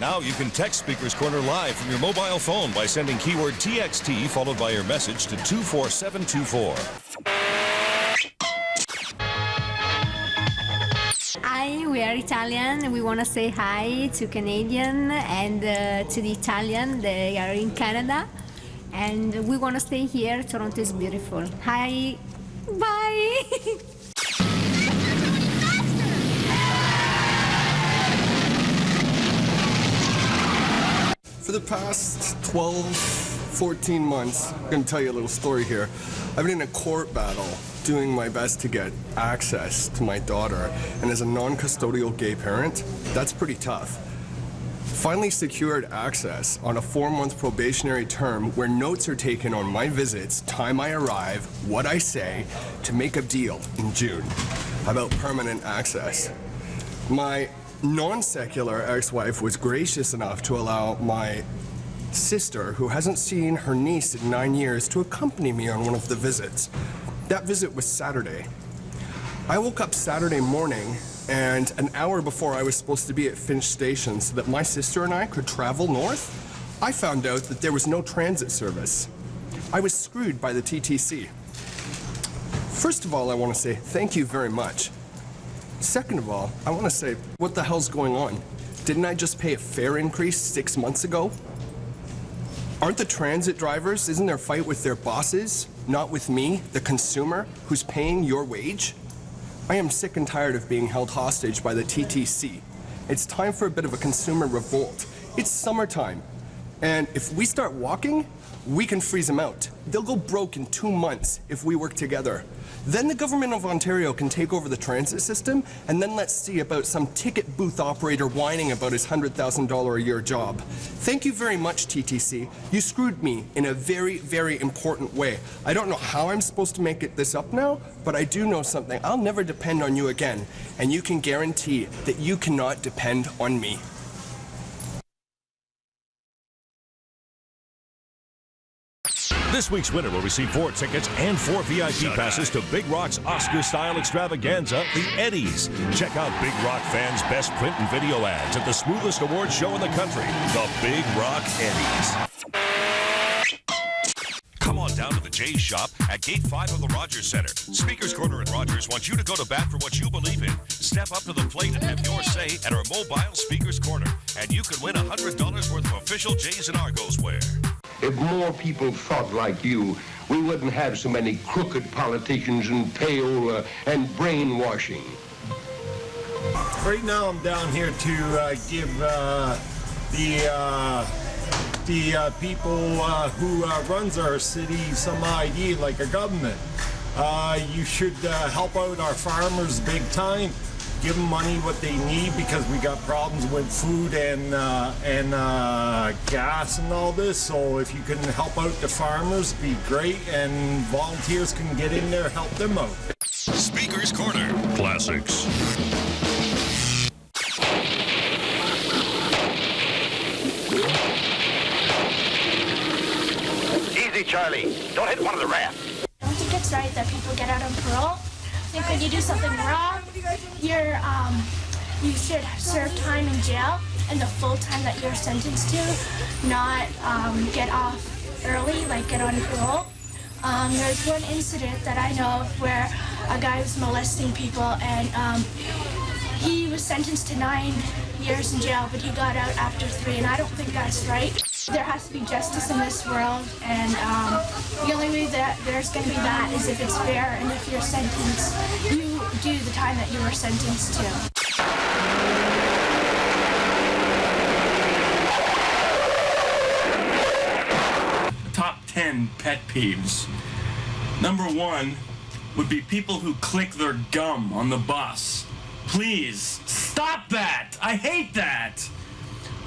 Now you can text Speaker's Corner live from your mobile phone by sending keyword TXT followed by your message to 24724. Hi, we are Italian. We want to say hi to Canadian and to the Italian. They are in Canada. And we want to stay here. Toronto is beautiful. Hi. Bye. For the past 12, 14 months, I'm going to tell you a little story here. I've been in a court battle doing my best to get access to my daughter, and as a non-custodial gay parent, that's pretty tough. Finally secured access on a 4-month probationary term where notes are taken on my visits, time I arrive, what I say, to make a deal in June about permanent access. My non-secular ex-wife was gracious enough to allow my sister, who hasn't seen her niece in 9 years, to accompany me on one of the visits. That visit was Saturday. I woke up Saturday morning, and an hour before I was supposed to be at Finch Station so that my sister and I could travel north, I found out that there was no transit service. I was screwed by the TTC. First of all, I want to say thank you very much. Second of all, I want to say, what the hell's going on? Didn't I just pay a fare increase 6 months ago? Aren't the transit drivers, isn't their fight with their bosses, not with me, the consumer, who's paying your wage? I am sick and tired of being held hostage by the TTC. It's time for a bit of a consumer revolt. It's summertime, and if we start walking, we can freeze them out. They'll go broke in 2 months if we work together. Then the government of Ontario can take over the transit system, and then let's see about some ticket booth operator whining about his $100,000 a year job. Thank you very much, TTC. You screwed me in a very, very important way. I don't know how I'm supposed to make this up now, but I do know something. I'll never depend on you again, and you can guarantee that you cannot depend on me. This week's winner will receive 4 tickets and 4 VIP passes to Big Rock's Oscar-style extravaganza, The Eddies. Check out Big Rock fans' best print and video ads at the smoothest award show in the country, the Big Rock Eddies. Come on down to the Jay's shop at Gate 5 of the Rogers Center. Speaker's Corner at Rogers wants you to go to bat for what you believe in. Step up to the plate and have your say at our mobile Speaker's Corner. And you can win $100 worth of official Jays and Argos wear. If more people thought like you, we wouldn't have so many crooked politicians and payola and brainwashing. Right now I'm down here to give the people who runs our city some idea, like a government. You should help out our farmers big time. Give them money what they need, because we got problems with food and gas and all this. So if you can help out the farmers, be great, and volunteers can get in there, help them out. Speaker's Corner Classics. Easy, Charlie. Don't hit one of the rats. I don't think it's right that people get out on parole. I think when you do something wrong, you should serve time in jail and the full time that you're sentenced to, not get off early, like get on parole. There's one incident that I know of where a guy was molesting people, and he was sentenced to 9 years in jail, but he got out after 3, and I don't think that's right. There has to be justice in this world, and the only way that there's going to be that is if it's fair, and if you're sentenced, you do the time that you were sentenced to. Top 10 pet peeves. Number 1 would be people who click their gum on the bus. Please, stop that! I hate that!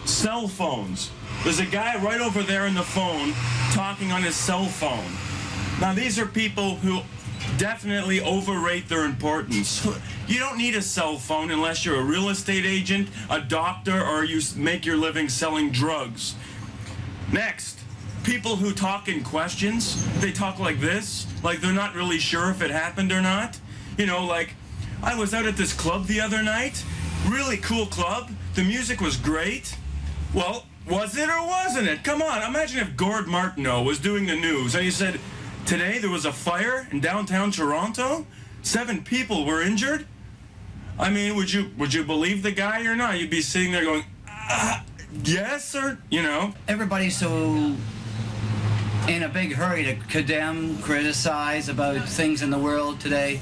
Cell phones. There's a guy right over there on the phone talking on his cell phone. Now, these are people who definitely overrate their importance. You don't need a cell phone unless you're a real estate agent, a doctor, or you make your living selling drugs. Next, people who talk in questions. They talk like this, like they're not really sure if it happened or not. You know, like, I was out at this club the other night. Really cool club. The music was great. Well, was it or wasn't it? Come on, imagine if Gord Martineau was doing the news and he said, today there was a fire in downtown Toronto, 7 people were injured. I mean, would you believe the guy or not? You'd be sitting there going, yes, or, you know. Everybody's so in a big hurry to condemn, criticize about things in the world today.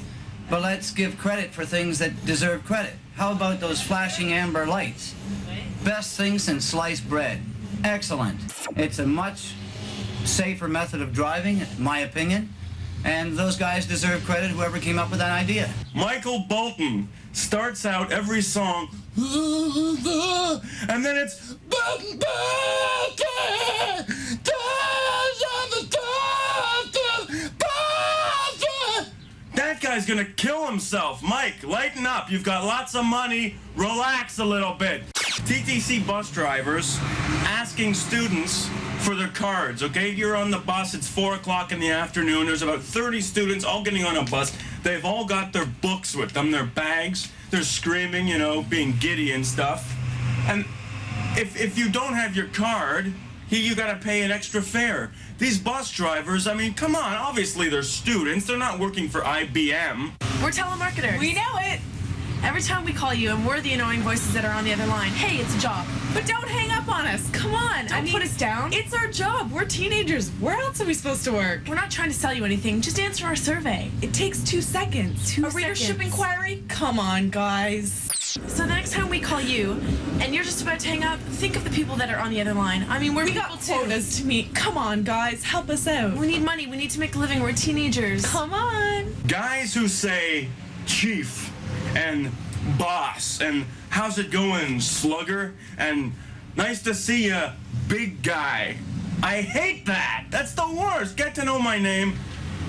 But let's give credit for things that deserve credit. How about those flashing amber lights? Best thing since sliced bread. Excellent. It's a much safer method of driving, in my opinion. And those guys deserve credit, whoever came up with that idea. Michael Bolton starts out every song, and then it's, that guy's gonna kill himself. Mike, lighten up. You've got lots of money. Relax a little bit. TTC bus drivers asking students for their cards, okay? You're on the bus, it's 4 o'clock in the afternoon, there's about 30 students all getting on a bus. They've all got their books with them, their bags. They're screaming, you know, being giddy and stuff. And if you don't have your card, you gotta pay an extra fare. These bus drivers, I mean, come on, obviously they're students, they're not working for IBM. We're telemarketers. We know it. Every time we call you and we're the annoying voices that are on the other line, hey, it's a job. But don't hang up on us. Come on. Don't put us down. It's our job. We're teenagers. Where else are we supposed to work? We're not trying to sell you anything. Just answer our survey. It takes 2 seconds. A readership inquiry? Come on, guys. So the next time we call you and you're just about to hang up, think of the people that are on the other line. I mean, we got quotas to meet. Come on, guys. Help us out. We need money. We need to make a living. We're teenagers. Come on. Guys who say chief and boss and how's it going, slugger, and nice to see you, big guy. I hate that. That's the worst. Get to know my name,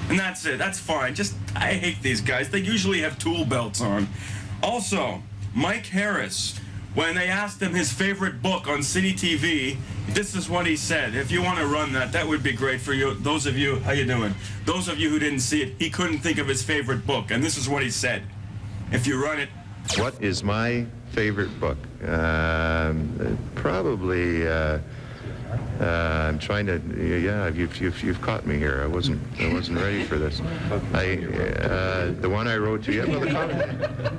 and that's it. That's fine. Just, I hate these guys. They usually have tool belts on. Also, Mike Harris, when they asked him his favorite book on Citytv, this is what he said. If you want to run that, that would be great for you. Those of you, how you doing? Those of you who didn't see it, he couldn't think of his favorite book, and this is what he said. If you run it. What is my favorite book? Probably. I'm trying to. Yeah, you've caught me here. I wasn't ready for this. The one I wrote to you. Well,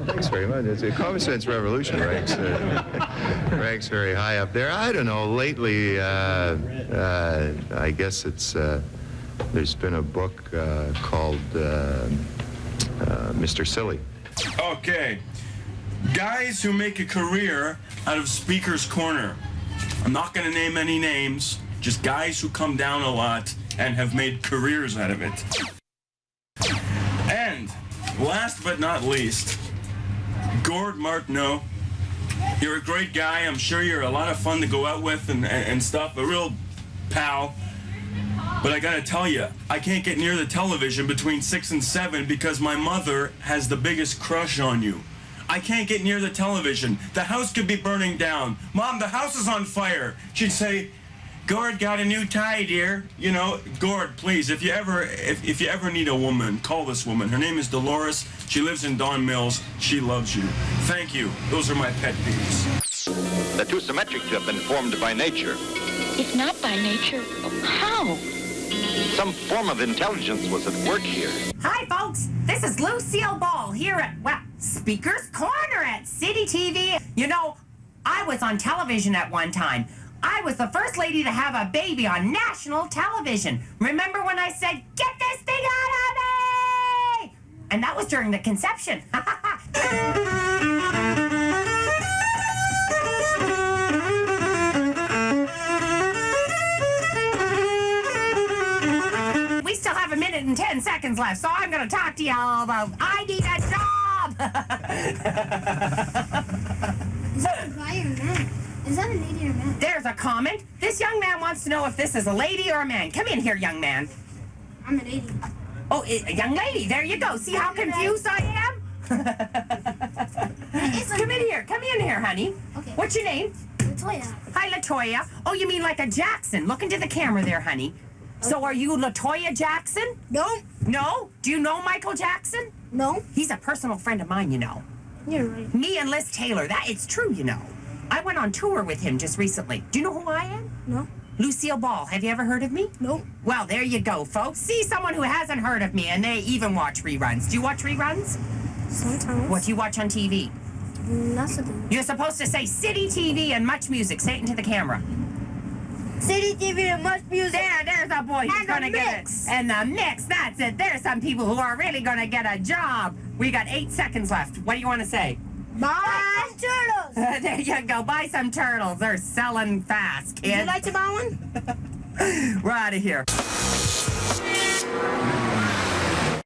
thanks very much. It's a Common Sense Revolution ranks very high up there. I don't know. Lately, I guess it's. There's been a book called Mr. Silly. Okay. Guys who make a career out of Speaker's Corner. I'm not going to name any names, just guys who come down a lot and have made careers out of it. And last but not least, Gord Martineau. You're a great guy. I'm sure you're a lot of fun to go out with and stuff, a real pal. But I gotta tell you, I can't get near the television between 6 and 7 because my mother has the biggest crush on you. I can't get near the television. The house could be burning down. Mom, the house is on fire. She'd say, Gord got a new tie, dear. You know, Gord, please, if you ever need a woman, call this woman. Her name is Dolores. She lives in Don Mills. She loves you. Thank you. Those are my pet peeves. They're too symmetric to have been formed by nature. If not by nature, how? Some form of intelligence was at work here. Hi, folks. This is Lucille Ball here at, well, Speaker's Corner at Citytv. You know, I was on television at one time. I was the first lady to have a baby on national television. Remember when I said, get this thing out of me? And that was during the conception. We still have a minute and 10 seconds left, so I'm going to talk to y'all about I need a job. Is that a guy or a man? Is that a lady or a man? There's a comment. This young man wants to know if this is a lady or a man. Come in here, young man. I'm a lady. Oh, a young lady. There you go. See how confused I am? Come in here, honey. Okay. What's your name? Latoya. Hi, Latoya. Oh, you mean like a Jackson. Look into the camera there, honey. Okay. So are you Latoya Jackson? No. No? Do you know Michael Jackson? No. He's a personal friend of mine, you know. You're right. Me and Liz Taylor. That it's true, you know. I went on tour with him just recently. Do you know who I am? No. Lucille Ball. Have you ever heard of me? No. Well, there you go, folks. See someone who hasn't heard of me, and they even watch reruns. Do you watch reruns? Sometimes. What do you watch on TV? Nothing. You're supposed to say Citytv and much music. Say it into the camera. Citytv and much music. There's a boy who's And gonna the get mix. it. And the mix, that's it. There's some people who are really gonna get a job. We got 8 seconds left. What do you want to say? Buy some turtles. There you go. Buy some turtles. They're selling fast, kids. Would you like to buy one? We're out of here.